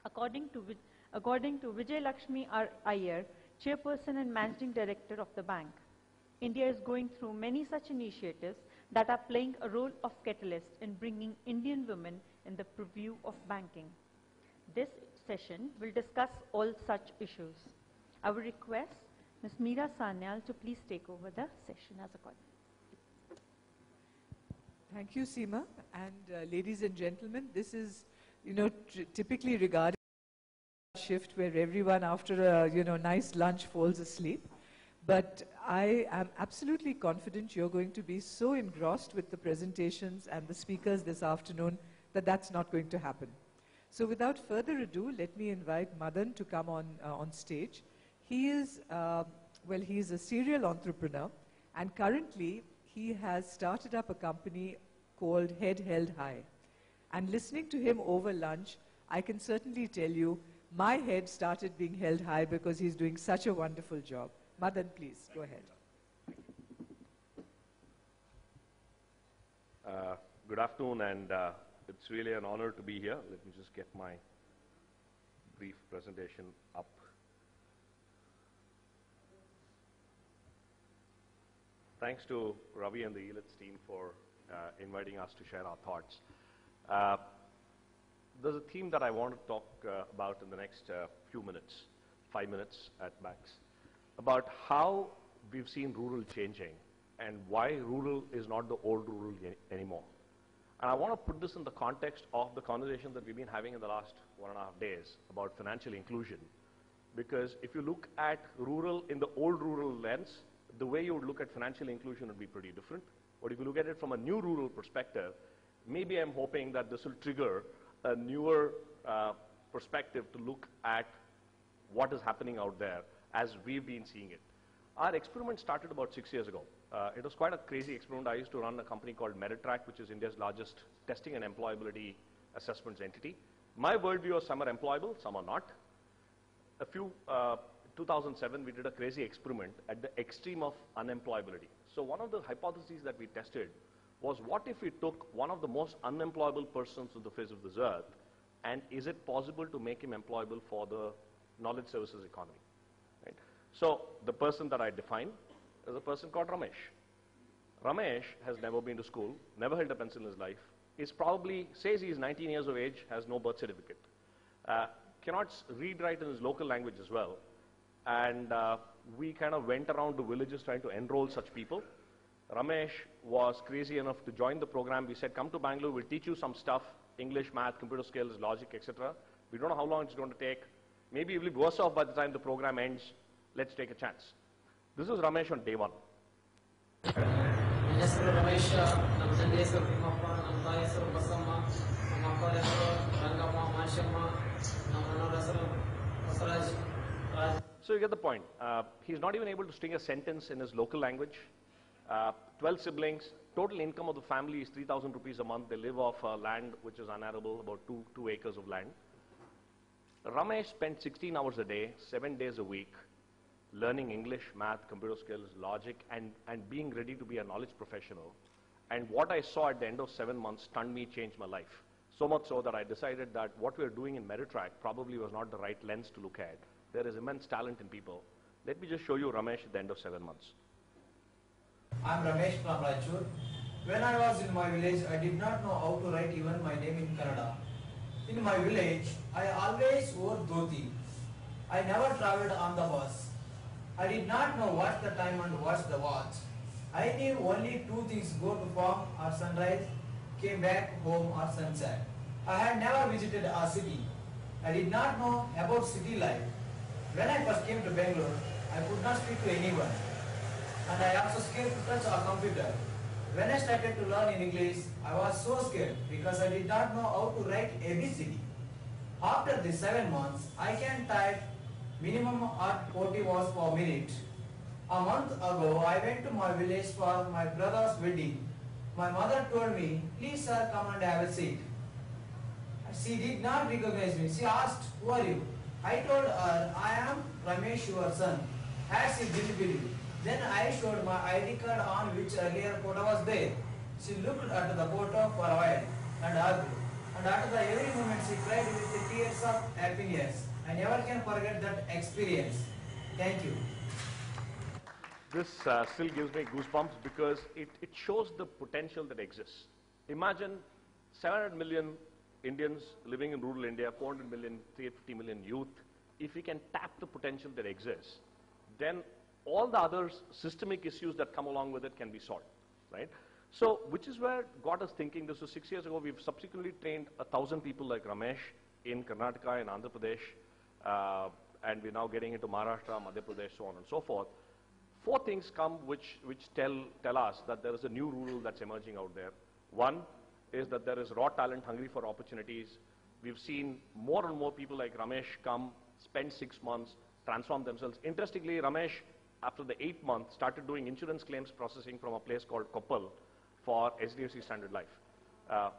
According to Vijay Lakshmi Iyer, Chairperson and Managing Director of the bank, India is going through many such initiatives that are playing a role of catalyst in bringing Indian women in the purview of banking. This session will discuss all such issues. I will request Ms. Meera Sanyal to please take over the session as a coordinator. Thank you, Seema. And ladies and gentlemen, this is, typically regarded as a shift where everyone after a, nice lunch falls asleep. But I am absolutely confident you're going to be so engrossed with the presentations and the speakers this afternoon that that's not going to happen. So without further ado, let me invite Madan to come on stage. He is, he's a serial entrepreneur, and currently he has started up a company called Head Held High. And listening to him over lunch, I can certainly tell you, my head started being held high because he's doing such a wonderful job. Madan, please, go ahead. Good afternoon, and it's really an honor to be here. Let me just get my brief presentation up. Thanks to Ravi and the ELITS team for inviting us to share our thoughts. There's a theme that I want to talk about in the next few minutes, 5 minutes at max, about how we've seen rural changing and why rural is not the old rural anymore. And I want to put this in the context of the conversation that we've been having in the last 1.5 days about financial inclusion. Because if you look at rural in the old rural lens, the way you would look at financial inclusion would be pretty different. But if you look at it from a new rural perspective, maybe I'm hoping that this will trigger a newer perspective to look at what is happening out there as we've been seeing it. Our experiment started about 6 years ago. It was quite a crazy experiment. I used to run a company called Meritrack, which is India's largest testing and employability assessments entity. My worldview is some are employable, some are not. 2007, we did a crazy experiment at the extreme of unemployability. So one of the hypotheses that we tested was, what if we took one of the most unemployable persons on the face of this earth, and is it possible to make him employable for the knowledge services economy? Right? So the person that I defined is a person called Ramesh. Ramesh has never been to school, never held a pencil in his life, says he's 19 years of age, has no birth certificate, cannot read, write in his local language as well. And we kind of went around to villages trying to enroll such people. Ramesh was crazy enough to join the program. We said, come to Bangalore, we'll teach you some stuff, English, math, computer skills, logic, etc. We don't know how long it's going to take. Maybe it will be worse off by the time the program ends. Let's take a chance. This is Ramesh on day one. So you get the point. He's not even able to string a sentence in his local language. 12 siblings. Total income of the family is 3,000 rupees a month. They live off land which is unarable, about 2 acres of land. Ramesh spent 16 hours a day, 7 days a week, learning English, math, computer skills, logic, and being ready to be a knowledge professional. And what I saw at the end of 7 months stunned me, changed my life. So much so that I decided that what we are doing in Meritrack probably was not the right lens to look at. There is immense talent in people. Let me just show you Ramesh at the end of 7 months. I'm Ramesh from Raichur. When I was in my village, I did not know how to write even my name in Kannada. In my village, I always wore dhoti. I never traveled on the bus. I did not know what's the time and what's the watch. I knew only 2 things: go to farm or sunrise, came back home or sunset. I had never visited a city. I did not know about city life. When I first came to Bangalore, I could not speak to anyone. And I also scared to touch a computer. When I started to learn in English, I was so scared because I did not know how to write ABCD. After these 7 months, I can type minimum at 40 words per minute. A month ago, I went to my village for my brother's wedding. My mother told me, please sir, come and have a seat. She did not recognize me. She asked, who are you? I told her, I am Ramesh, your son. As she didn't believe. Then I showed my ID card on which earlier photo was there. She looked at the photo for a while and hugged. And after every moment she cried with the tears bliss of happiness. I never can forget that experience. Thank you. This still gives me goosebumps because it shows the potential that exists. Imagine 700 million Indians living in rural India, 400 million, 350 million youth. If we can tap the potential that exists, then all the other systemic issues that come along with it can be solved, right? So, which is where got us thinking. This was 6 years ago. We've subsequently trained 1,000 people like Ramesh in Karnataka and Andhra Pradesh, and we're now getting into Maharashtra, Madhya Pradesh, so on and so forth. Four things come which tell us that there is a new rural that's emerging out there. One is that there is raw talent hungry for opportunities. We've seen more and more people like Ramesh come, spend 6 months, transform themselves. Interestingly, Ramesh, after the 8th month, started doing insurance claims processing from a place called Koppal for HDFC Standard Life.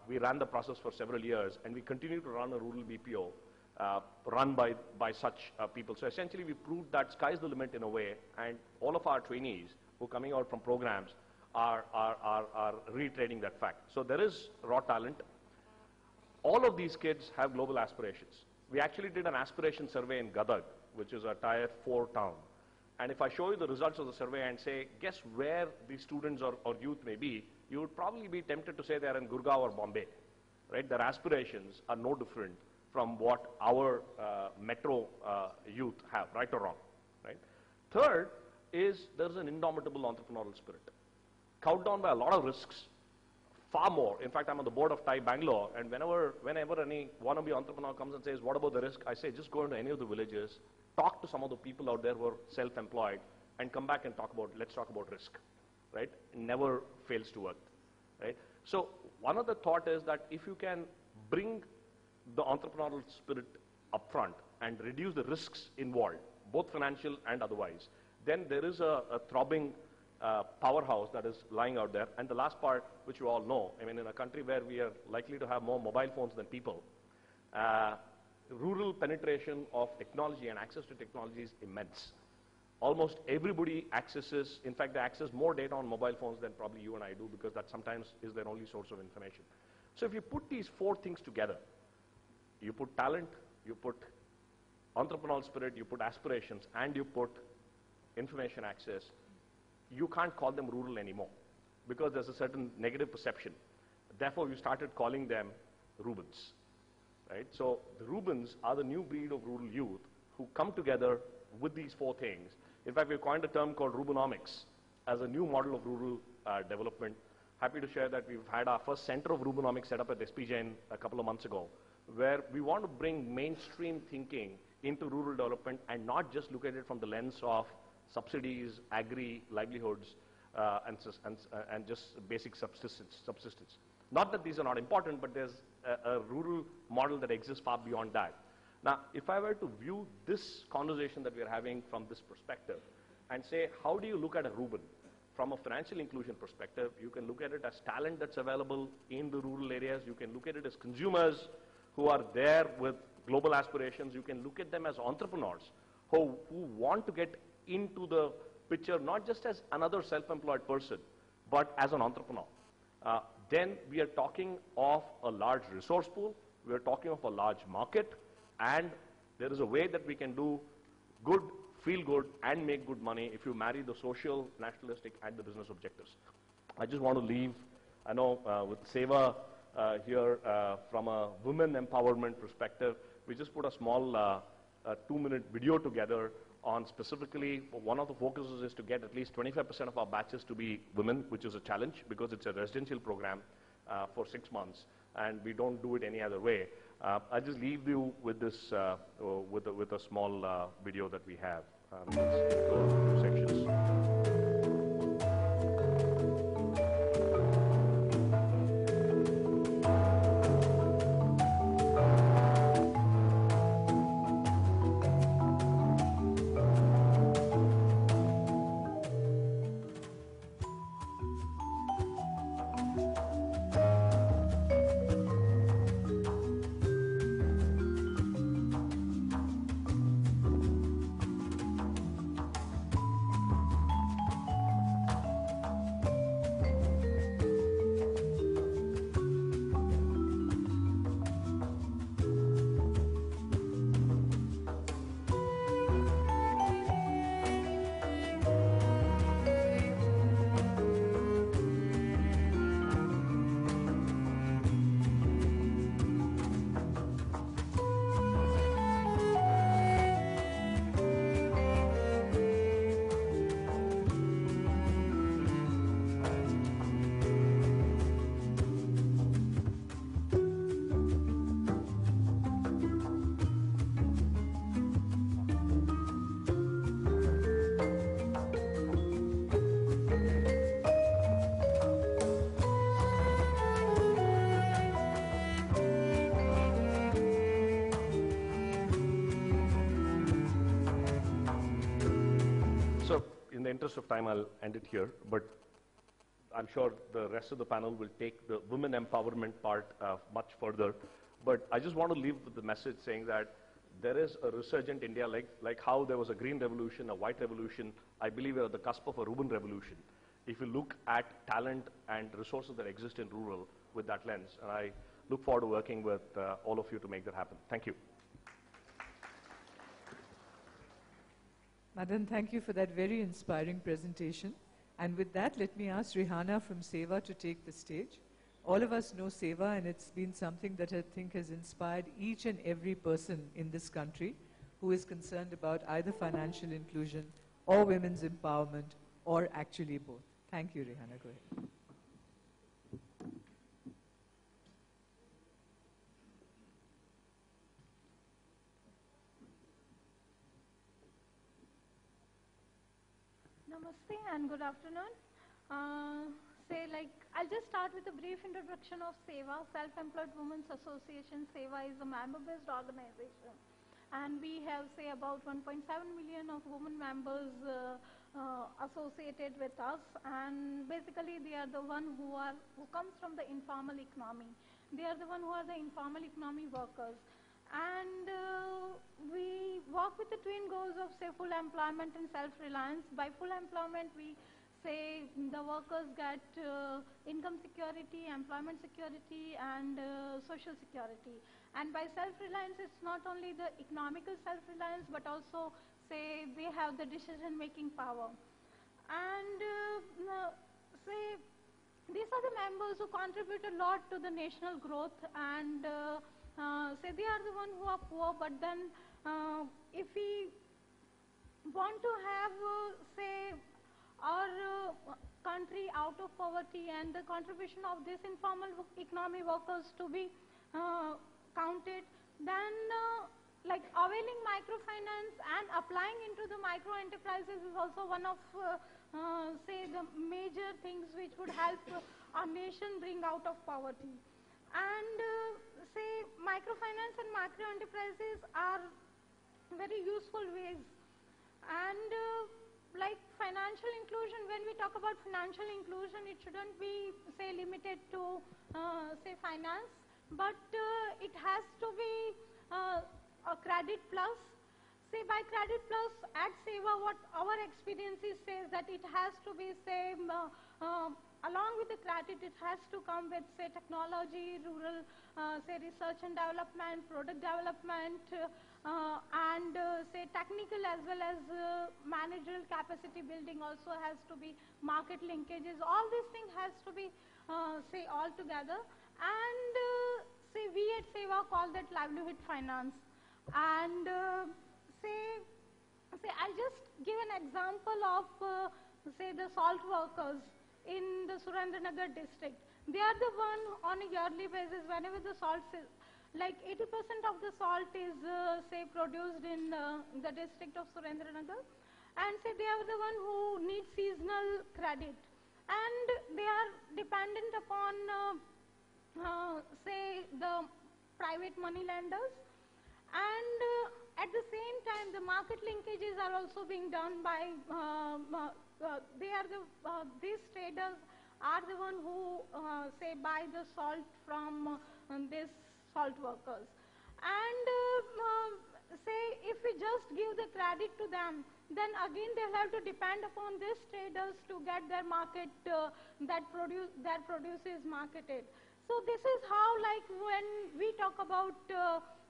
We ran the process for several years, and we continue to run a rural BPO run by such people. So essentially, we proved that sky's the limit in a way, and all of our trainees who are coming out from programs are reiterating that fact. So there is raw talent. All of these kids have global aspirations. We actually did an aspiration survey in Gadag, which is a Tier 4 town. And if I show you the results of the survey and say, guess where these students or youth may be, you would probably be tempted to say they're in Gurgaon or Bombay, right? Their aspirations are no different from what our metro youth have, right or wrong, right? Third is there's an indomitable entrepreneurial spirit, cowed down by a lot of risks, far more. In fact, I'm on the board of TiE Bangalore, and whenever any wannabe entrepreneur comes and says, what about the risk? I say, just go into any of the villages, talk to some of the people out there who are self-employed, and come back and let's talk about risk, right? It never fails to work, right? So one of the thought is that if you can bring the entrepreneurial spirit up front and reduce the risks involved, both financial and otherwise, then there is a throbbing powerhouse that is lying out there. And the last part, which you all know, I mean, in a country where we are likely to have more mobile phones than people, rural penetration of technology and access to technology is immense. Almost everybody accesses, in fact, they access more data on mobile phones than probably you and I do, because that sometimes is their only source of information. So if you put these four things together, you put talent, you put entrepreneurial spirit, you put aspirations, and you put information access, you can't call them rural anymore, because there's a certain negative perception. Therefore, we started calling them Rubens, right? So the Rubens are the new breed of rural youth who come together with these four things. In fact, we've coined a term called Rubenomics as a new model of rural development. Happy to share that we've had our first center of Rubenomics set up at SP Jain a couple of months ago, where we want to bring mainstream thinking into rural development and not just look at it from the lens of subsidies, agri, livelihoods, and just basic subsistence. Not that these are not important, but there's a rural model that exists far beyond that. Now, if I were to view this conversation that we're having from this perspective and say, how do you look at a Ruben? From a financial inclusion perspective, you can look at it as talent that's available in the rural areas. You can look at it as consumers who are there with global aspirations. You can look at them as entrepreneurs who want to get into the picture, not just as another self-employed person, but as an entrepreneur. Then we are talking of a large resource pool. We are talking of a large market. And there is a way that we can do good, feel good, and make good money if you marry the social, nationalistic, and the business objectives. I just want to leave, I know, with Seva here from a women empowerment perspective. We just put a small 2-minute video together on specifically, one of the focuses is to get at least 25% of our batches to be women, which is a challenge because it's a residential program for 6 months, and we don't do it any other way. I'll just leave you with this, with a small video that we have. Let's go to sections. in the interest of time, I'll end it here, but I'm sure the rest of the panel will take the women empowerment part much further. But I just want to leave with the message saying that there is a resurgent India, like how there was a green revolution, a white revolution. I believe we're at the cusp of a Ruben revolution. If you look at talent and resources that exist in rural with that lens, and I look forward to working with all of you to make that happen. Thank you. Madan, thank you for that very inspiring presentation. And with that, let me ask Rihanna from SEWA to take the stage. All of us know SEWA, and it's been something that I think has inspired each and every person in this country who is concerned about either financial inclusion or women's empowerment, or actually both. Thank you, Rihanna. Go ahead. Namaste and good afternoon. I'll just start with a brief introduction of SEWA, Self-Employed Women's Association. SEWA is a member-based organization, and we have, about 1.7 million of women members associated with us. And basically, they are the one who comes from the informal economy. They are the one who are the informal economy workers. And we work with the twin goals of, full employment and self-reliance. By full employment, we say the workers get income security, employment security, and social security. And by self-reliance, it's not only the economical self-reliance, but also, they have the decision-making power. And these are the members who contribute a lot to the national growth, and they are the ones who are poor, but then if we want to have, our country out of poverty and the contribution of this informal economy workers to be counted, then availing microfinance and applying into the micro enterprises is also one of, the major things which would help our nation bring out of poverty. And microfinance and micro enterprises are very useful ways. And financial inclusion, when we talk about financial inclusion, it shouldn't be, limited to, finance, but it has to be a credit plus. By credit plus at SEWA, what our experiences says that it has to be, along with the credit, it has to come with, technology, rural, research and development, product development, and, technical as well as managerial capacity building also has to be, market linkages. All these things has to be, all together. And, we at SEWA call that livelihood finance. And, I'll just give an example of, the salt workers in the Surendranagar district. They are the one on a yearly basis, whenever the salt is, 80% of the salt is, produced in the district of Surendranagar. And they are the one who need seasonal credit. And they are dependent upon, the private money lenders. And at the same time, the market linkages are also being done by, these traders are the one who, buy the salt from these salt workers. And if we just give the credit to them, then again they'll have to depend upon these traders to get their market, that produce is marketed. So this is how, when we talk about,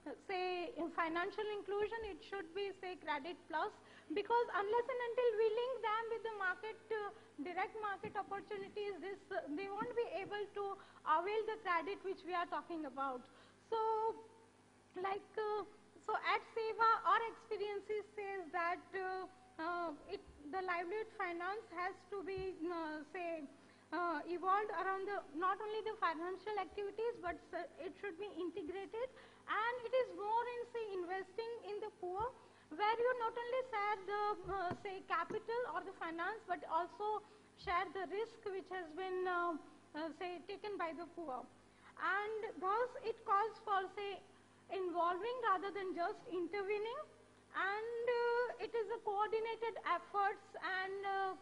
in financial inclusion, it should be, credit plus, because unless and until we link them with the market, direct market opportunities, they won't be able to avail the credit which we are talking about. So, so at SEWA, our experiences says that the livelihood finance has to be, evolved around not only the financial activities, but it should be integrated, and it is more in, investing in the poor, where you not only share the, capital or the finance, but also share the risk which has been, taken by the poor. And thus it calls for, involving rather than just intervening. And it is a coordinated efforts and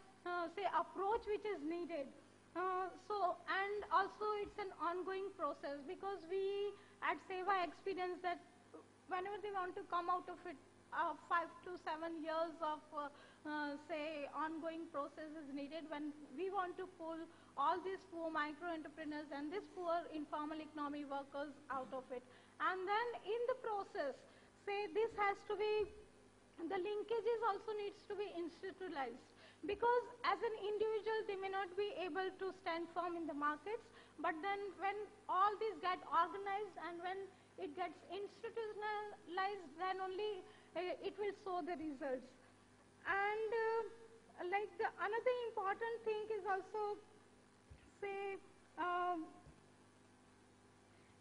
say approach which is needed. And also it's an ongoing process, because we at SEWA experience that whenever they want to come out of it, 5 to 7 years of say ongoing process is needed when we want to pull all these poor micro entrepreneurs and these poor informal economy workers out of it. And then in the process, say this has to be, the linkages also needs to be institutionalized, because as an individual they may not be able to stand firm in the markets, but then when all these get organized and when it gets institutionalized, then only it will show the results. And like another important thing is also, say,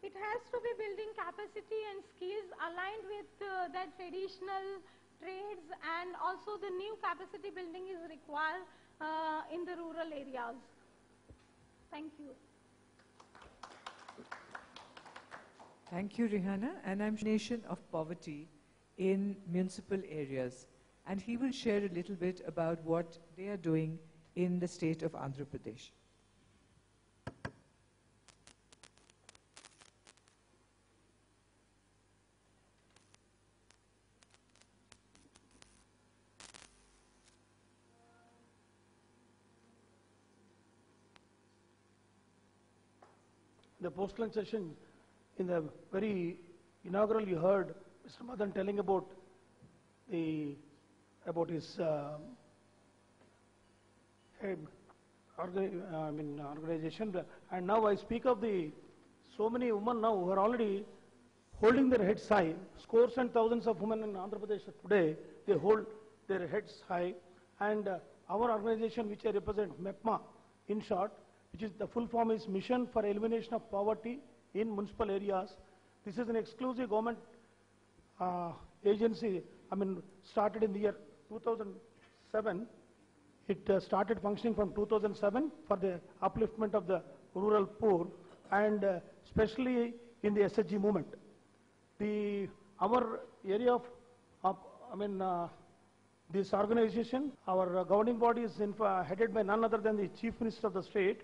it has to be building capacity and skills aligned with the traditional trades, and also the new capacity building is required in the rural areas. Thank you. Thank you, Rihanna. And I'm nation of poverty in municipal areas. And he will share a little bit about what they are doing in the state of Andhra Pradesh. The post-lunch session, in the very inaugural, you heard Mr. Madan telling about his organization, and now I speak of the so many women now who are already holding their heads high. Scores and thousands of women in Andhra Pradesh today, they hold their heads high, and our organization, which I represent, MEPMA, in short, which is the full form is Mission for Elimination of Poverty in Municipal Areas. This is an exclusive government agency, started in the year 2007. It started functioning from 2007 for the upliftment of the rural poor, and especially in the SHG movement. Our area of this organization, our governing body is headed by none other than the Chief Minister of the state,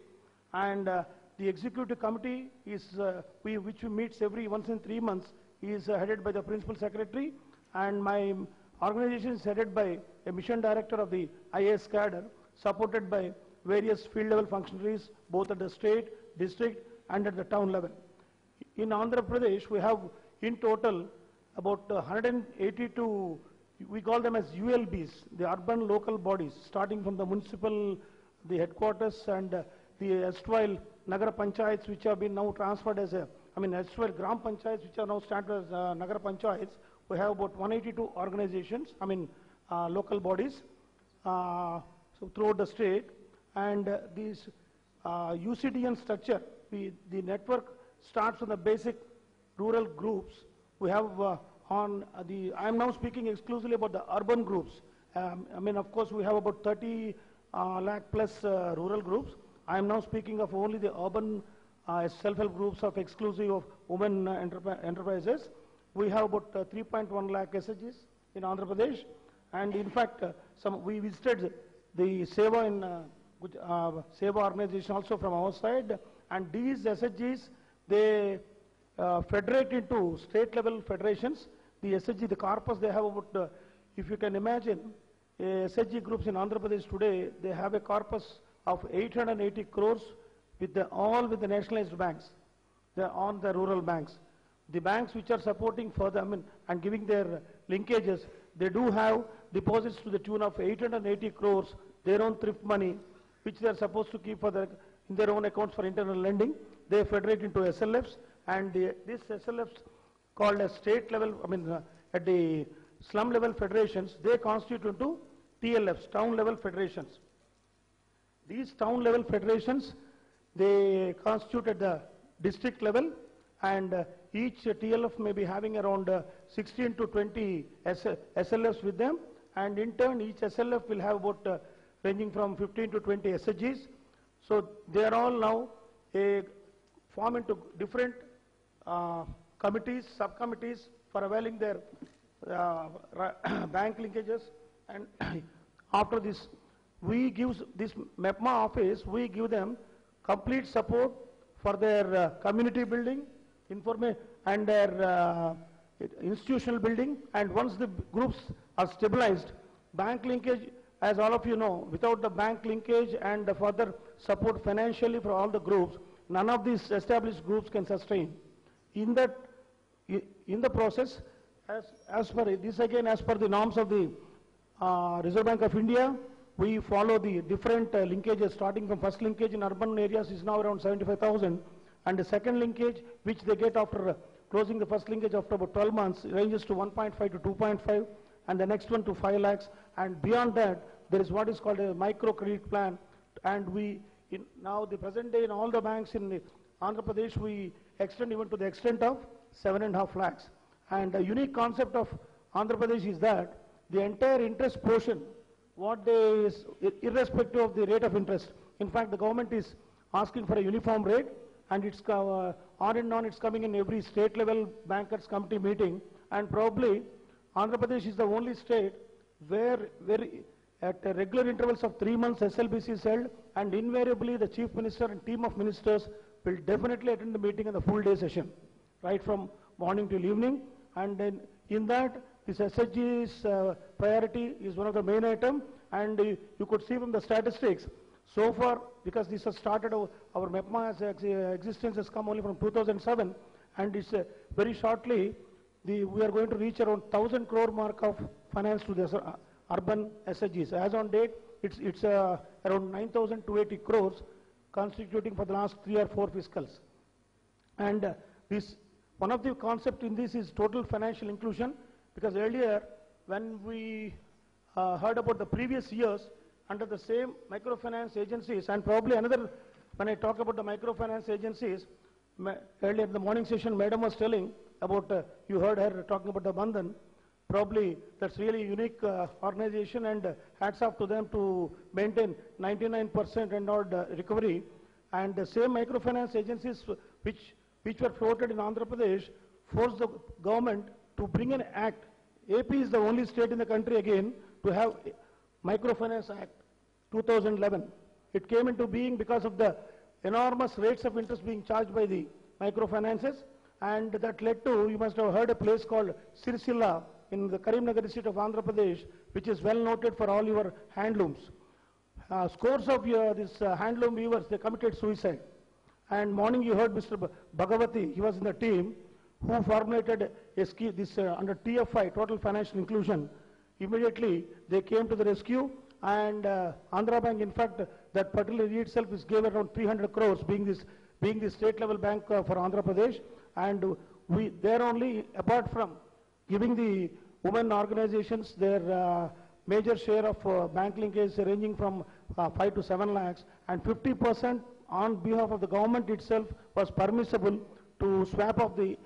and the executive committee is which meets once in 3 months, is headed by the Principal Secretary, and my organization is headed by a mission director of the IAS cadre, supported by various field level functionaries, both at the state, district, and at the town level. In Andhra Pradesh, we have in total about 182, we call them as ULBs, the urban local bodies, starting from the municipal, the headquarters, and the erstwhile Nagara Panchayats, which have been now transferred as erstwhile Gram Panchayats, which are now standard as Nagara Panchayats. We have about 182 organizations, local bodies, so throughout the state. And these UCDN structure, the network starts from the basic rural groups. We have I am now speaking exclusively about the urban groups. Of course, we have about 30 lakh plus rural groups. I am now speaking of only the urban self-help groups of exclusive of women enterprises. We have about 3.1 lakh SHGs in Andhra Pradesh, and in fact, we visited the SEWA SEWA organization also from our side, and these SHGs, they federate into state level federations. The SHG, the corpus, they have about, if you can imagine, SHG groups in Andhra Pradesh today, they have a corpus of 880 crores all with the nationalized banks. They're on the rural banks. The banks which are supporting for them and giving their linkages, they do have deposits to the tune of 880 crores, their own thrift money, which they are supposed to keep in their own accounts for internal lending. They federate into SLFs, and these SLFs called as state level, at the slum level federations, they constitute into TLFs, town level federations. These town level federations, they constitute at the district level, and each TLF may be having around 16 to 20 SLFs with them, and in turn each SLF will have about ranging from 15 to 20 SHGs. So they are all now form into different committees, subcommittees for availing their bank linkages, and after this, we give this MEPMA office, we give them complete support for their community building, and their institutional building. And once the groups are stabilized, bank linkage, as all of you know, without the bank linkage and the further support financially for all the groups, none of these established groups can sustain. In the process, as per the norms of the Reserve Bank of India, we follow the different linkages, starting from first linkage in urban areas is now around 75,000, and the second linkage, which they get after closing the first linkage after about 12 months, ranges to 1.5 to 2.5, and the next one to 5 lakhs, and beyond that, there is what is called a micro credit plan, and now the present day in all the banks in Andhra Pradesh, we extend even to the extent of 7.5 lakhs. And the unique concept of Andhra Pradesh is that the entire interest portion, what they is, irrespective of the rate of interest. In fact, the government is asking for a uniform rate, and it's on and on, it's coming in every state level bankers committee meeting, and probably Andhra Pradesh is the only state where at regular intervals of 3 months SLBC is held, and invariably the Chief Minister and team of ministers will definitely attend the meeting in the full day session, right from morning till evening. And then in that, this SHG's priority is one of the main item, and you could see from the statistics, so far, because this has started, our MEPMA's existence has come only from 2007, and it's very shortly, we are going to reach around 1,000 crore mark of finance to the urban SHGs. As on date, it's around 9,280 crores, constituting for the last 3 or 4 fiscals. And one of the concept in this is total financial inclusion, because earlier, when we heard about the previous years, under the same microfinance agencies, and probably another, when I talk about the microfinance agencies, earlier in the morning session, Madam was telling about, you heard her talking about the Bandhan, probably that's really a unique organization, and hats off to them to maintain 99% and odd recovery. And the same microfinance agencies which were floated in Andhra Pradesh forced the government to bring an act. AP is the only state in the country again to have Microfinance Act 2011. It came into being because of the enormous rates of interest being charged by the microfinances, and that led to, you must have heard a place called Sirsilla in the Karimnagar district of Andhra Pradesh, which is well noted for all your handlooms. Scores of these handloom weavers, they committed suicide. And morning you heard Mr. Bhagavati, he was in the team who formulated a scheme, under TFI, Total Financial Inclusion. Immediately they came to the rescue, and Andhra Bank, in fact, that particular itself is gave around 300 crores, being the state level bank for Andhra Pradesh. And we there only, apart from giving the women organizations their major share of bank linkage ranging from 5 to 7 lakhs, and 50% on behalf of the government itself was permissible to swap off the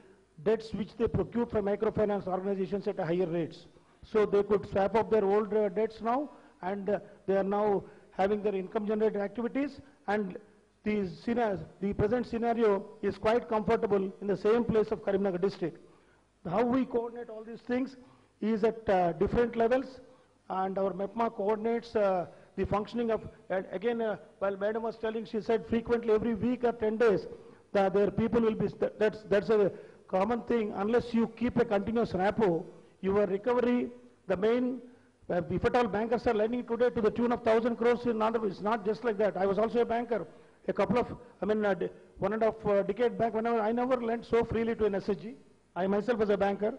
debts which they procured from microfinance organizations at higher rates. So they could swap off their old debts now, and they are now having their income generated activities, and the present scenario is quite comfortable in the same place of Karimnagar district. How we coordinate all these things is at different levels, and our MEPMA coordinates the functioning of, and again, while Madam was telling, she said frequently every week or 10 days, their people will be, that's a common thing. Unless you keep a continuous rapport, your recovery, the main, if at all bankers are lending today to the tune of 1,000 crores in Andhra, it's not just like that. I was also a banker. A couple of, 1.5 decade back, I never lent so freely to an SHG. I myself was a banker.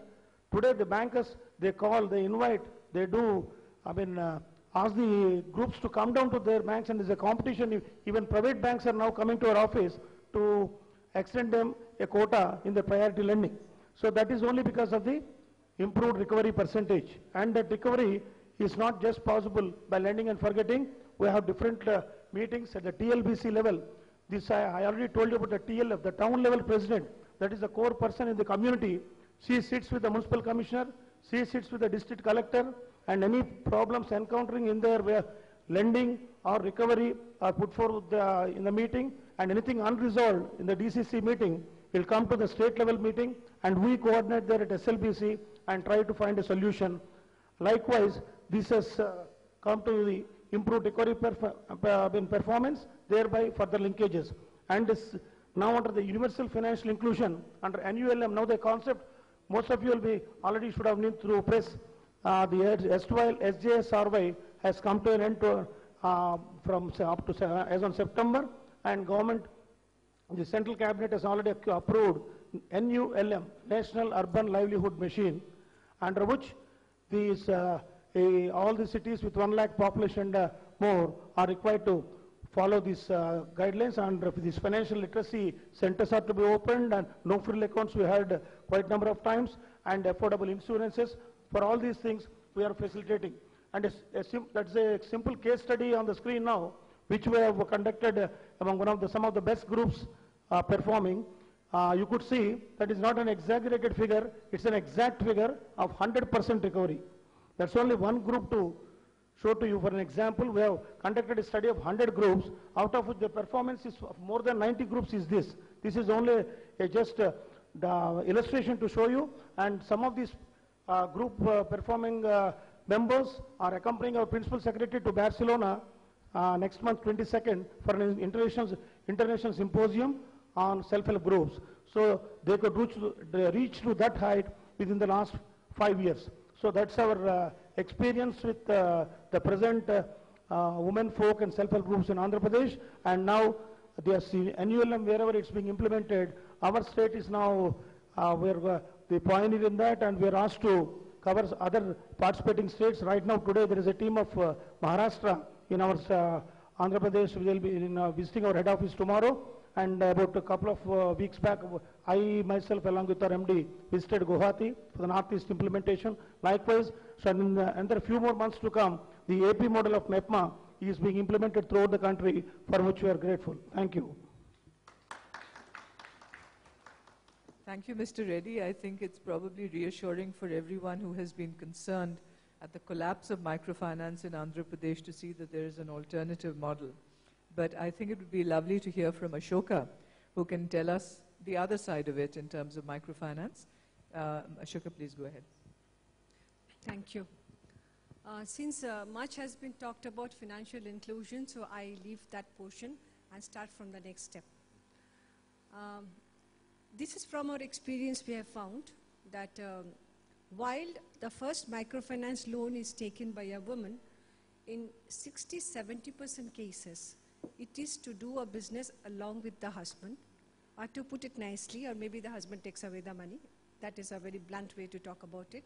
Today the bankers, they call, they invite, they do, ask the groups to come down to their banks, and there's a competition. Even private banks are now coming to our office to extend them a quota in the priority lending. So that is only because of the improved recovery percentage. And that recovery is not just possible by lending and forgetting. We have different meetings at the TLBC level. This I already told you about the TLF, the town level president. That is the core person in the community. She sits with the municipal commissioner, she sits with the district collector, and any problems encountering in their lending or recovery are put forward in the meeting, and anything unresolved in the DCC meeting will come to the state level meeting, and we coordinate there at SLBC, and try to find a solution. Likewise, this has come to the improved recovery performance, thereby further linkages. And this, now under the universal financial inclusion, under NULM, now the concept, most of you will be already should have known through press, the erstwhile SJS survey has come to an end from up to as on September, and government, the central cabinet has already approved NULM, National Urban Livelihood Machine, under which these all the cities with 1 lakh population and more are required to follow these guidelines, and these financial literacy centers are to be opened, and no frill accounts we heard quite a number of times, and affordable insurances. For all these things we are facilitating. And that's a simple case study on the screen now, which we have conducted among some of the best groups performing. You could see that is not an exaggerated figure, it's an exact figure of 100% recovery. That's only one group to show to you. For an example, we have conducted a study of 100 groups, out of which the performance is of more than 90 groups is this. This is only just the illustration to show you, and some of these group performing members are accompanying our Principal Secretary to Barcelona next month 22nd for an international symposium on self-help groups. So they could reach to that height within the last 5 years. So that's our experience with the present women folk and self-help groups in Andhra Pradesh, and now the NULM, wherever it's being implemented, our state is now we're the pioneer in that, and we're asked to cover other participating states. Right now, today, there is a team of Maharashtra in our Andhra Pradesh. We will be visiting our head office tomorrow, and about a couple of weeks back, I myself, along with our MD, visited Guwahati for the Northeast implementation. Likewise, so in another few more months to come, the AP model of MEPMA is being implemented throughout the country, for which we are grateful. Thank you. Thank you, Mr. Reddy. I think it's probably reassuring for everyone who has been concerned at the collapse of microfinance in Andhra Pradesh to see that there is an alternative model. But I think it would be lovely to hear from Ashoka, who can tell us the other side of it in terms of microfinance. Ashoka, please go ahead. Thank you. Since much has been talked about financial inclusion, so I leave that portion and start from the next step. This is from our experience. We have found that while the first microfinance loan is taken by a woman, in 60–70% cases, it is to do a business along with the husband, or to put it nicely, or maybe the husband takes away the money. That is a very blunt way to talk about it.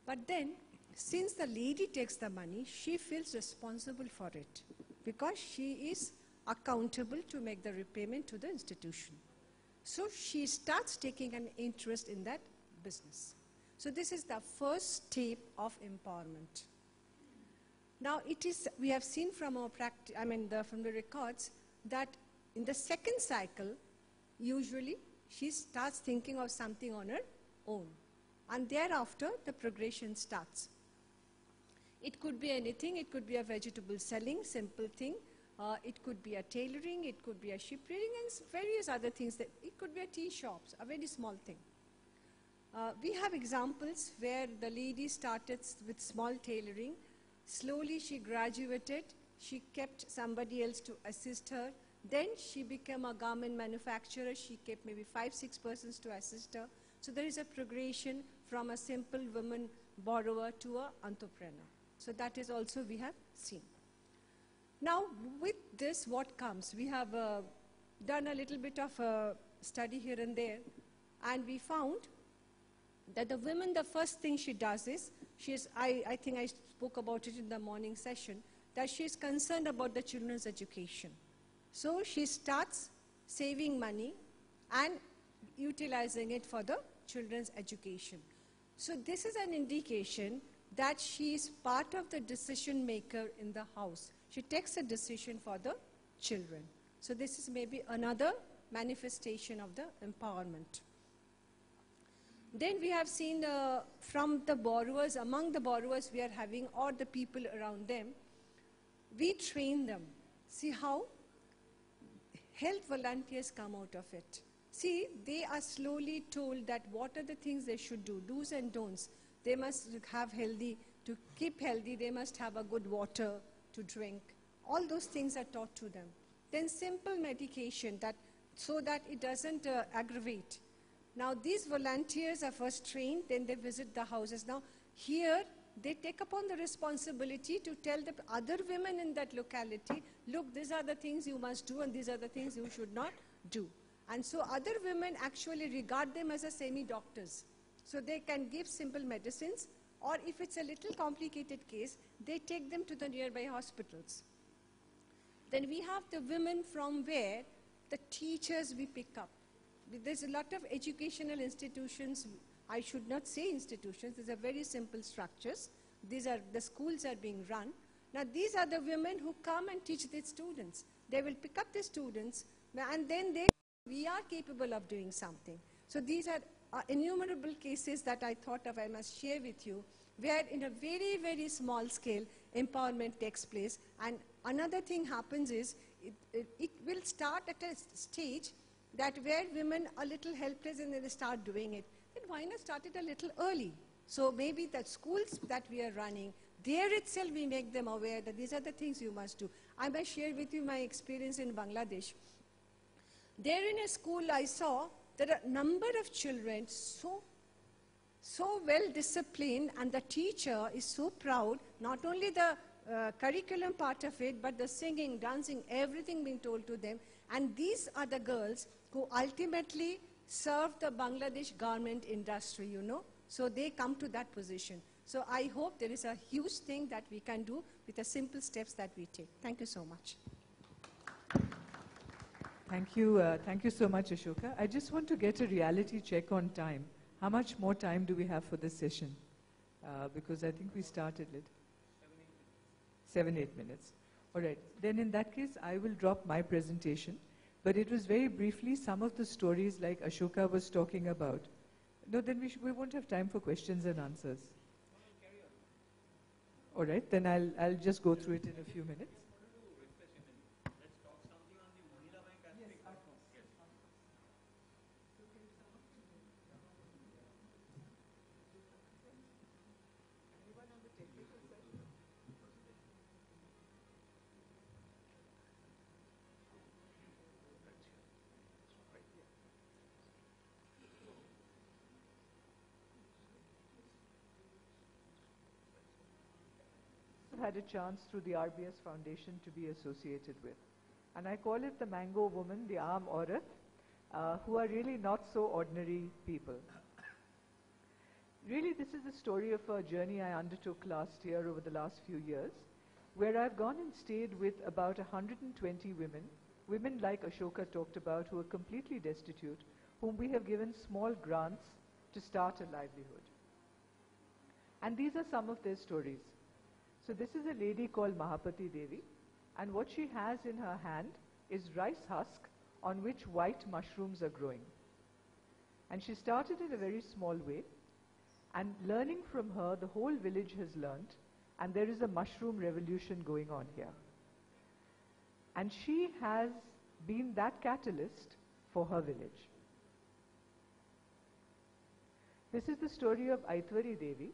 But then, since the lady takes the money, she feels responsible for it, because she is accountable to make the repayment to the institution. So she starts taking an interest in that business. So this is the first step of empowerment. Now we have seen from our practice, from the records, that in the second cycle, usually she starts thinking of something on her own. And thereafter, the progression starts. It could be anything. It could be a vegetable selling, simple thing. It could be a tailoring, it could be a shipbuilding, and various other things. It could be a tea shops, a very small thing. We have examples where the lady started with small tailoring. Slowly she graduated. She kept somebody else to assist her. Then she became a garment manufacturer. She kept maybe 5–6 persons to assist her. So there is a progression from a simple woman borrower to an entrepreneur. So that is also we have seen. Now, with this, what comes? We have done a little bit of a study here and there, and we found that the woman, the first thing she does is, I think I spoke about it in the morning session, that she is concerned about the children's education. So she starts saving money and utilizing it for the children's education. So this is an indication that she is part of the decision maker in the house. She takes a decision for the children. So this is maybe another manifestation of the empowerment. Then we have seen from the borrowers, among the borrowers we are having, or the people around them, we train them. See how health volunteers come out of it. See, they are slowly told that what are the things they should do, do's and don'ts. They must have healthy, to keep healthy, they must have a good water to drink. All those things are taught to them. Then simple medication so that it doesn't aggravate. Now these volunteers are first trained, then they visit the houses. Now here they take upon the responsibility to tell the other women in that locality, look, these are the things you must do and these are the things you should not do. And so other women actually regard them as a semi-doctors. So they can give simple medicines, or if it's a little complicated case, they take them to the nearby hospitals. Then we have the women from where the teachers we pick up. There's a lot of educational institutions, I should not say institutions, these are very simple structures. The schools are being run. Now these are the women who come and teach the students. They will pick up the students and then we are capable of doing something. So these are innumerable cases that I thought of I must share with you, where in a very, very small scale empowerment takes place. And another thing happens is it will start at a stage that where women are a little helpless and then they start doing it. Then why not start it a little early? So maybe the schools that we are running, there itself we make them aware that these are the things you must do. I must share with you my experience in Bangladesh. There in a school I saw that a number of children so well disciplined, and the teacher is so proud, not only the curriculum part of it, but the singing, dancing, everything being told to them. And these are the girls who ultimately serve the Bangladesh garment industry, you know. So they come to that position. So I hope there is a huge thing that we can do with the simple steps that we take. Thank you so much. Thank you so much, Ashoka. I just want to get a reality check on time. How much more time do we have for this session? Because I think we started it. 7-8 minutes. All right. Then in that case, I will drop my presentation. But it was very briefly some of the stories like Ashoka was talking about. No, then we won't have time for questions and answers. All right. Then I'll just go through it in a few minutes. Had a chance through the RBS Foundation to be associated with. And I call it the Mango Woman, the Aam Aurat, who are really not so ordinary people. Really, this is the story of a journey I undertook last year over the last few years, where I've gone and stayed with about 120 women like Ashoka talked about, who are completely destitute, whom we have given small grants to start a livelihood. And these are some of their stories. So this is a lady called Mahapati Devi, and what she has in her hand is rice husk on which white mushrooms are growing. And she started in a very small way, and learning from her, the whole village has learnt, and there is a mushroom revolution going on here. And she has been that catalyst for her village. This is the story of Aitwari Devi,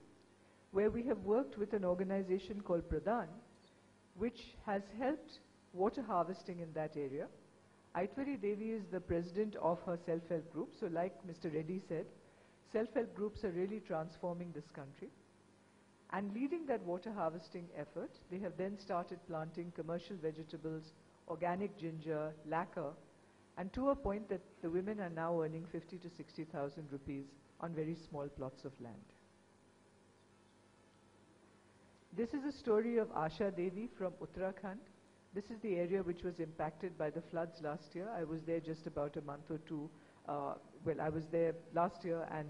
where we have worked with an organization called Pradhan, which has helped water harvesting in that area. Aitwari Devi is the president of her self-help group. So like Mr. Reddy said, self-help groups are really transforming this country. And leading that water harvesting effort, they have then started planting commercial vegetables, organic ginger, lacquer, and to a point that the women are now earning 50 to 60,000 rupees on very small plots of land. This is a story of Asha Devi from Uttarakhand. This is the area which was impacted by the floods last year. I was there just about a month or two. I was there last year and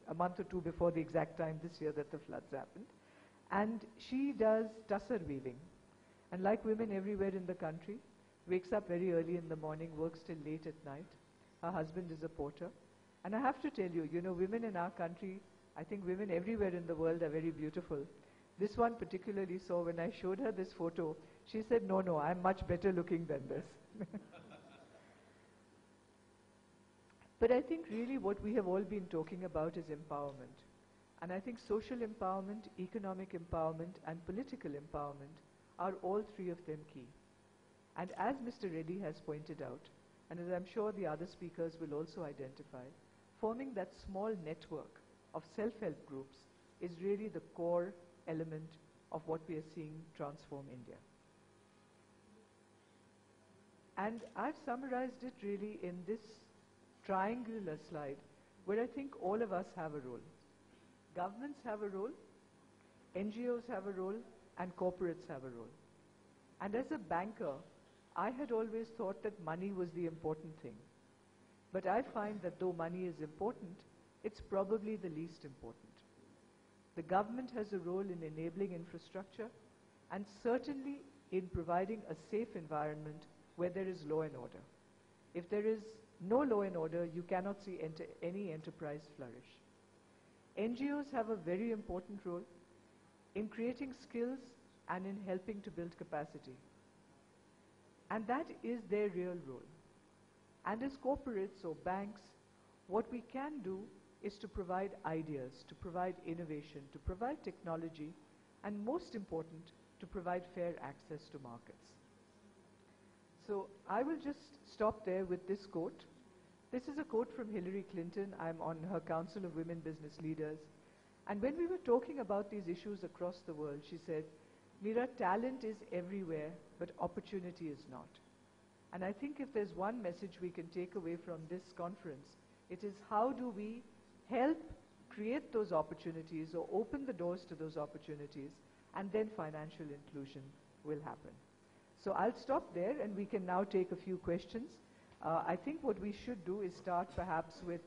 a month or two before the exact time this year that the floods happened. And she does tussar weaving. And like women everywhere in the country, wakes up very early in the morning, works till late at night. Her husband is a porter. And I have to tell you, you know, women in our country, I think women everywhere in the world are very beautiful. This one particularly saw when I showed her this photo, she said, no, I'm much better looking than this. But I think really what we have all been talking about is empowerment. And I think social empowerment, economic empowerment, and political empowerment are all three of them key. And as Mr. Reddy has pointed out, and as I'm sure the other speakers will also identify, forming that small network of self-help groups is really the core element of what we are seeing transform India. And I've summarized it really in this triangular slide where I think all of us have a role. Governments have a role, NGOs have a role, and corporates have a role. And as a banker, I had always thought that money was the important thing. But I find that though money is important, it's probably the least important. The government has a role in enabling infrastructure and certainly in providing a safe environment where there is law and order. If there is no law and order, you cannot see any enterprise flourish. NGOs have a very important role in creating skills and in helping to build capacity. And that is their real role. And as corporates or banks, what we can do is to provide ideas, to provide innovation, to provide technology, and most important, to provide fair access to markets. So I will just stop there with this quote. This is a quote from Hillary Clinton. I'm on her Council of Women Business Leaders. And when we were talking about these issues across the world, she said, Meera, talent is everywhere, but opportunity is not. And I think if there's one message we can take away from this conference, it is how do we help create those opportunities or open the doors to those opportunities, and then financial inclusion will happen. So I'll stop there and we can now take a few questions. I think what we should do is start perhaps with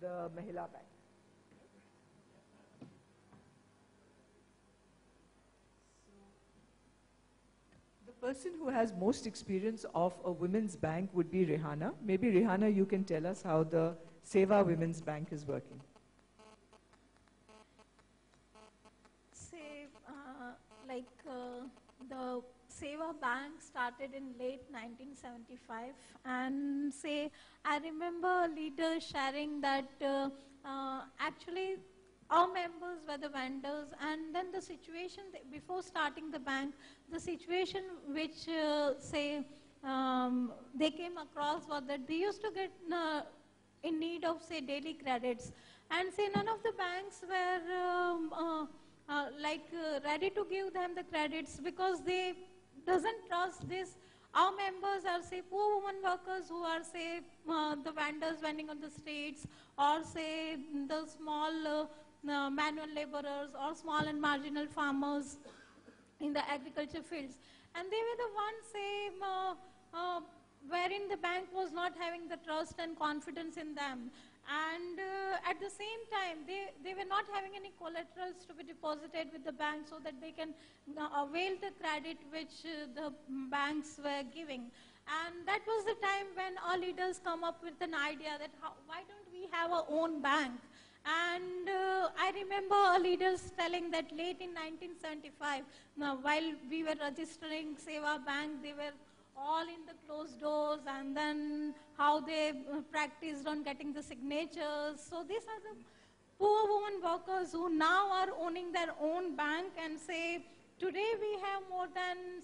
the Mahila Bank. The person who has most experience of a women's bank would be Rehana. Maybe Rehana, you can tell us how the Seva Women's Bank is working. The Seva Bank started in late 1975, and I remember leaders sharing that actually our members were the vendors, and then the situation before starting the bank, the situation which they came across was that they used to get in need of daily credits, and none of the banks were ready to give them the credits because they doesn't trust this. Our members are poor women workers who are the vendors vending on the streets, or the small manual laborers, or small and marginal farmers in the agriculture fields, and they were the ones wherein the bank was not having the trust and confidence in them. And at the same time, they were not having any collaterals to be deposited with the bank so that they can avail the credit which the banks were giving. And that was the time when our leaders come up with an idea that why don't we have our own bank? And I remember our leaders telling that late in 1975, while we were registering Seva Bank, they were all in the closed doors, and then how they practiced on getting the signatures. So these are the poor women workers who now are owning their own bank, and today we have more than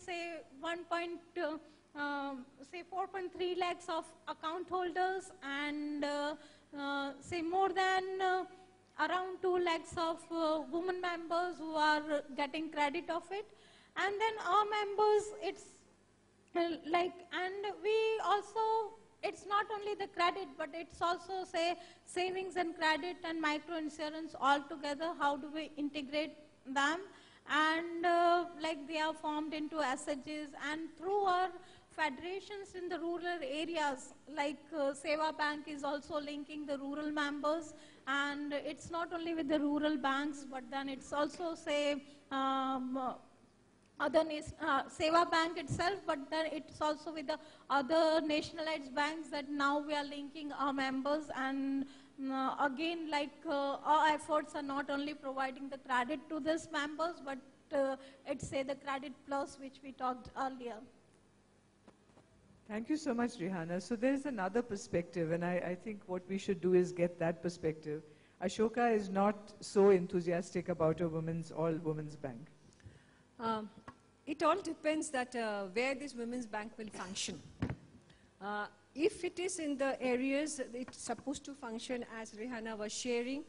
4.3 lakhs of account holders, and more than around 2 lakhs of women members who are getting credit of it. And then our members, it's and we also, it's not only the credit, but it's also savings and credit and micro insurance all together. How do we integrate them? And they are formed into SHGs, and through our federations in the rural areas, Seva Bank is also linking the rural members, and it's not only with the rural banks, but then it's also other Seva Bank itself, but then it's also with the other nationalized banks that now we are linking our members. And again, our efforts are not only providing the credit to these members, but it's the credit plus which we talked earlier. Thank you so much, Rihanna. So there's another perspective, and I think what we should do is get that perspective. Ashoka is not so enthusiastic about a all-women's bank. It all depends that where this women's bank will function. If it is in the areas it's supposed to function as Rihanna was sharing,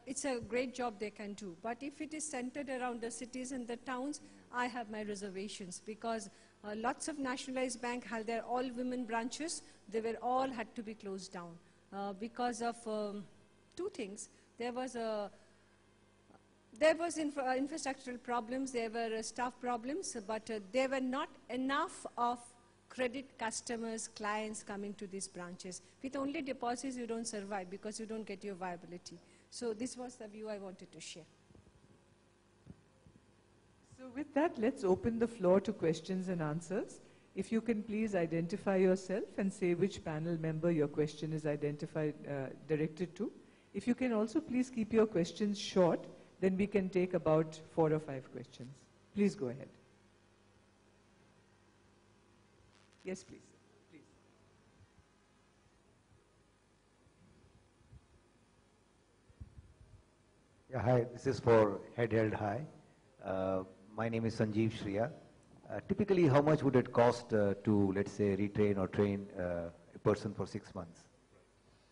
it's a great job they can do. But if it is centered around the cities and the towns, I have my reservations because lots of nationalized banks had their all-women branches. They were all had to be closed down because of two things. There was infrastructural problems, there were staff problems, but there were not enough of credit customers, clients coming to these branches. With only deposits, you don't survive because you don't get your viability. So this was the view I wanted to share. So with that, let's open the floor to questions and answers. If you can please identify yourself and say which panel member your question is directed to. If you can also please keep your questions short, then we can take about 4 or 5 questions. Please go ahead. Yes, please. Yeah, hi, this is for Head Held High. My name is Sanjeev Shriya. Typically, how much would it cost to, let's say, retrain or train a person for 6 months?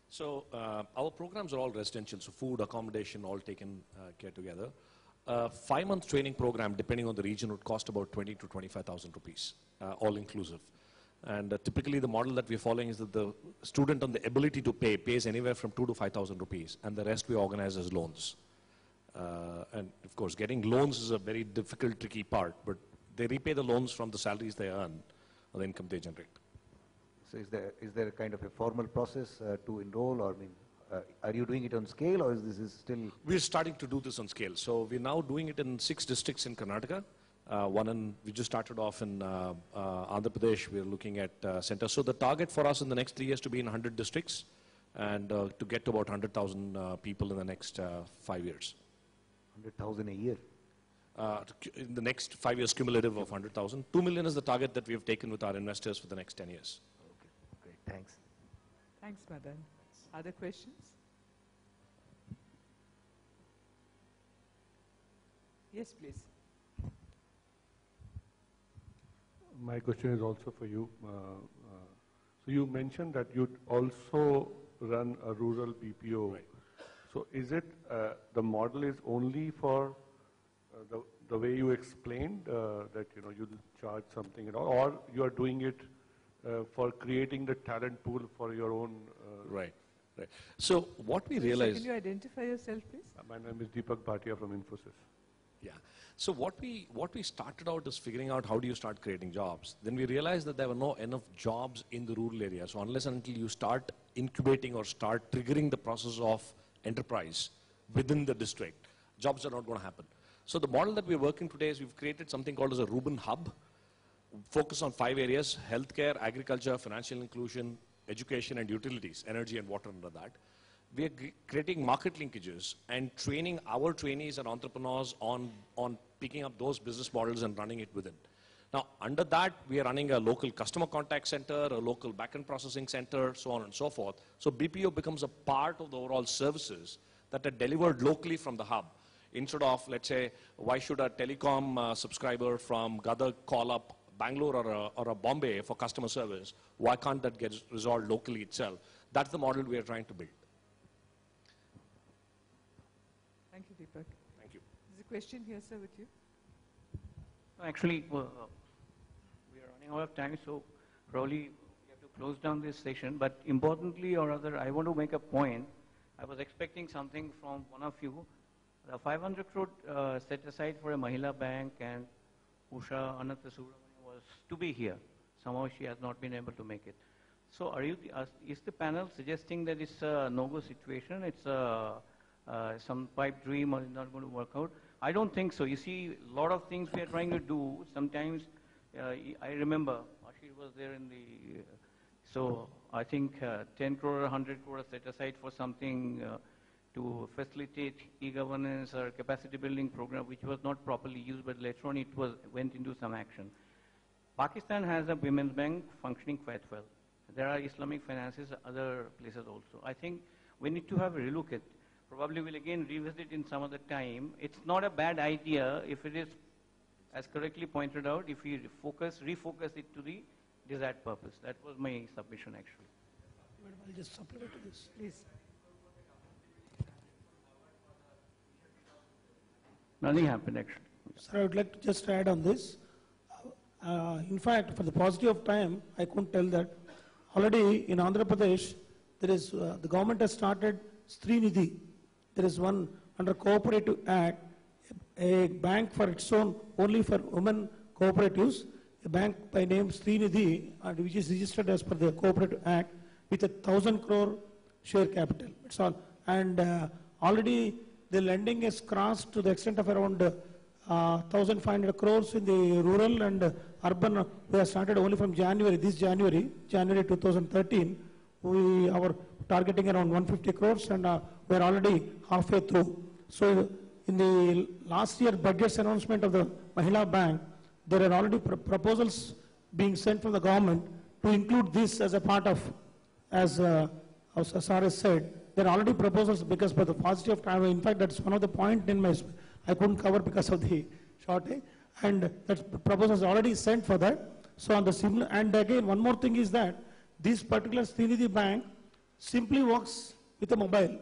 So our programs are all residential, so food, accommodation, all taken care together. 5-month training program, depending on the region, would cost about 20 to 25,000 rupees, all inclusive. And typically the model that we're following is that the student on the ability to pay pays anywhere from 2 to 5,000 rupees, and the rest we organize as loans. And of course, getting loans is a very difficult, tricky part, but they repay the loans from the salaries they earn or the income they generate. So is there a kind of a formal process to enroll, or are you doing it on scale, or is this still? We're starting to do this on scale. So we're now doing it in 6 districts in Karnataka. We just started off in Andhra Pradesh. We're looking at centers. So the target for us in the next 3 years to be in 100 districts and to get to about 100,000 people in the next 5 years. 100,000 a year? In the next 5 years, cumulative of 100,000. 2 million is the target that we have taken with our investors for the next 10 years. Okay, great, thanks. Thanks, Madan. Other questions? Yes, please. My question is also for you. So you mentioned that you also run a rural BPO. Right. So is it the model is only for the way you explained that you charge something and all, or you are doing it for creating the talent pool for your own? Right. So what we realized. Can you identify yourself, please? My name is Deepak Bhatia from Infosys. Yeah. So what we started out is figuring out how do you start creating jobs. Then we realized that there were no enough jobs in the rural area. So unless and until you start incubating or start triggering the process of enterprise within the district, jobs are not going to happen. So the model that we're working today is we've created something called as a Reuben Hub, focus on 5 areas: healthcare, agriculture, financial inclusion, education and utilities, energy and water under that. We are creating market linkages and training our trainees and entrepreneurs on picking up those business models and running it within. Now, under that, we are running a local customer contact center, a local backend processing center, so on and so forth. So BPO becomes a part of the overall services that are delivered locally from the hub. Instead of, let's say, why should a telecom subscriber from Gadag call up Bangalore or a Bombay for customer service? Why can't that get resolved locally itself? That's the model we are trying to build. Thank you, Deepak. Thank you. There's a question here, sir, with you. Actually, we are running out of time, so probably we have to close down this session. But importantly, or rather, I want to make a point. I was expecting something from one of you. The 500 crore set aside for a Mahila bank, and Usha Ananthasubramanian was to be here. Somehow she has not been able to make it. So is the panel suggesting that it's a no-go situation? It's some pipe dream or it's not going to work out? I don't think so. You see, a lot of things we are trying to do, sometimes, I remember, Ashir was there in the, so I think 10 crore, 100 crore set aside for something to facilitate e-governance or capacity building program, which was not properly used, but later on it went into some action. Pakistan has a women's bank functioning quite well. There are Islamic finances, other places also. I think we need to have a relook at. Probably we'll again revisit in some other time. It's not a bad idea if it is, as correctly pointed out, if we refocus it to the desired purpose. That was my submission actually. Madam, I'll just supplement to this. Please. Nothing happened actually. Sir, I would like to just add on this. In fact, for the paucity of time, I couldn't tell that. Already in Andhra Pradesh, there is, the government has started Srinidhi. There is one under Cooperative Act, a bank for its own, only for women cooperatives, a bank by name Srinidhi, which is registered as per the Cooperative Act with 1,000 crore share capital. That's all. And already the lending has crossed to the extent of around 1,500 crores in the rural and urban. We have started only from January, January 2013. We are targeting around 150 crores and we are already halfway through. So in the last year budget's announcement of the Mahila Bank, there are already proposals being sent from the government to include this as a part of, as Sir has said, there are already proposals because for the paucity of time, in fact, that's one of the points in my, I couldn't cover because of the shortage, and that proposal is already sent for that. So on the similar, and again, one more thing is that this particular Srinidhi Bank simply works with a mobile.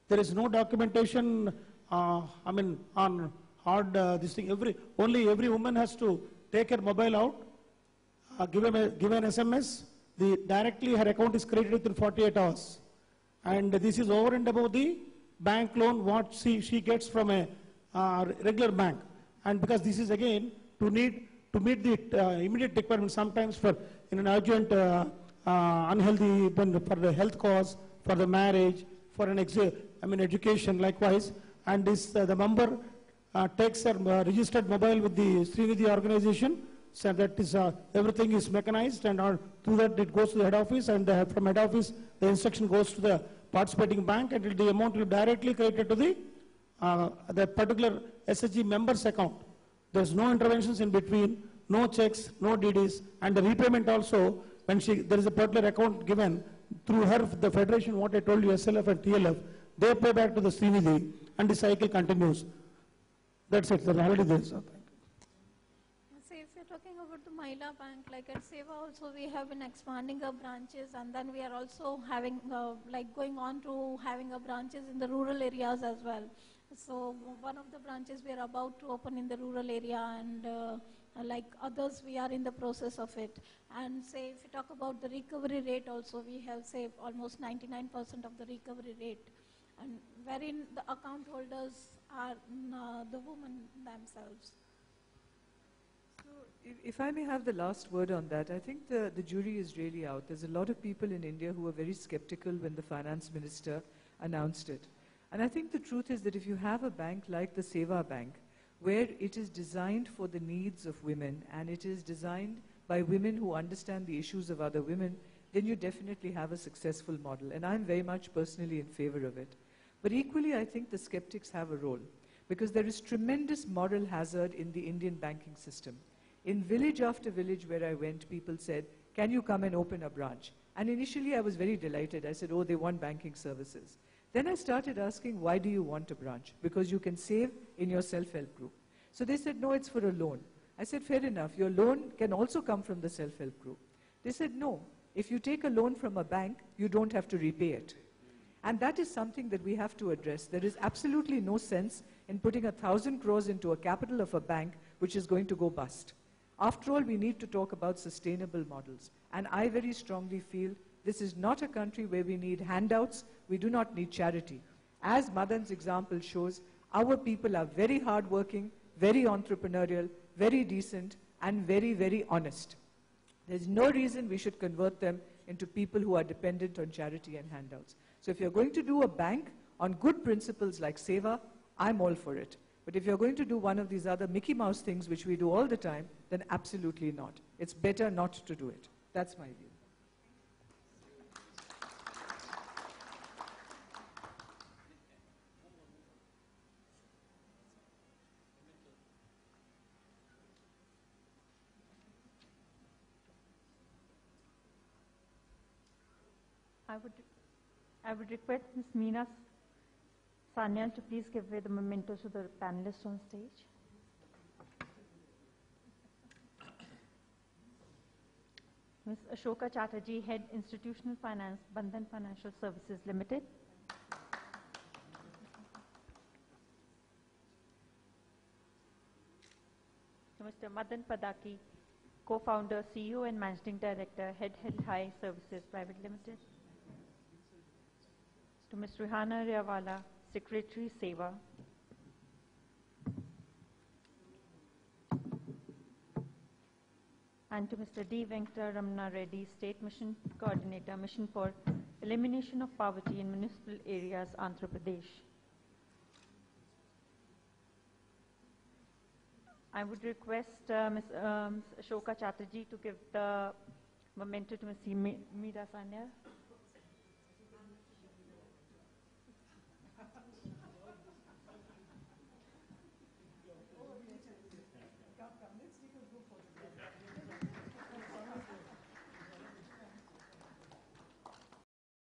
There is no documentation, on hard, this thing, only every woman has to take her mobile out, give an SMS, directly her account is created within 48 hours. And this is over and above the bank loan what she gets from a regular bank. And because this is again to meet the immediate requirement sometimes for in an urgent unhealthy, for the health cause, for the marriage, for an education likewise. And this the member takes a registered mobile with the Srinidhi organization, so that is everything is mechanized, and through that it goes to the head office, and from head office the instruction goes to the participating bank, and the amount will be directly credited to the particular SHG member's account. There's no interventions in between, no checks, no DDs, and the repayment also, when there is a particular account given through her, the federation, what I told you, SLF and TLF, they pay back to the Srinidhi, and the cycle continues. That's it, they're already there. So. Say if you're talking about the Mahila Bank, like at Seva also we have been expanding our branches, and then we are also having, going on to having our branches in the rural areas as well. So one of the branches we are about to open in the rural area, and like others we are in the process of it. And say if you talk about the recovery rate also, we have say almost 99% of the recovery rate, and wherein the account holders are the women themselves. So if I may have the last word on that, I think the jury is really out. There's a lot of people in India who were very skeptical when the finance minister announced it. And I think the truth is that if you have a bank like the Seva Bank, where it is designed for the needs of women and it is designed by women who understand the issues of other women, then you definitely have a successful model. And I'm very much personally in favor of it. But equally, I think the skeptics have a role, because there is tremendous moral hazard in the Indian banking system. In village after village where I went, people said, can you come and open a branch? And initially I was very delighted. I said, oh, they want banking services. Then I started asking, why do you want a branch? Because you can save in your self-help group. So they said, no, it's for a loan. I said, fair enough. Your loan can also come from the self-help group. They said, no. If you take a loan from a bank, you don't have to repay it. And that is something that we have to address. There is absolutely no sense in putting 1,000 crores into a capital of a bank which is going to go bust. After all, we need to talk about sustainable models. And I very strongly feel this is not a country where we need handouts. We do not need charity. As Madan's example shows, our people are very hardworking, very entrepreneurial, very decent, and very, very honest. There's no reason we should convert them into people who are dependent on charity and handouts. So if you're going to do a bank on good principles like Seva, I'm all for it. But if you're going to do one of these other Mickey Mouse things, which we do all the time, then absolutely not. It's better not to do it. That's my view. I would request Ms. Meena Sanyal to please give away the mementos to the panelists on stage. Ms. Ashoka Chatterjee, Head Institutional Finance, Bandhan Financial Services Limited. To Mr. Madan Padaki, Co-founder, CEO and Managing Director, Head Held High Services Private Limited. To Ms. Rihana Riawala, Secretary, Seva. And to Mr. D. Venkata Ramana Reddy, State Mission Coordinator, Mission for Elimination of Poverty in Municipal Areas, Andhra Pradesh. I would request Ms. Ashoka Chatterjee to give the memento to Ms. Meera Sanyal.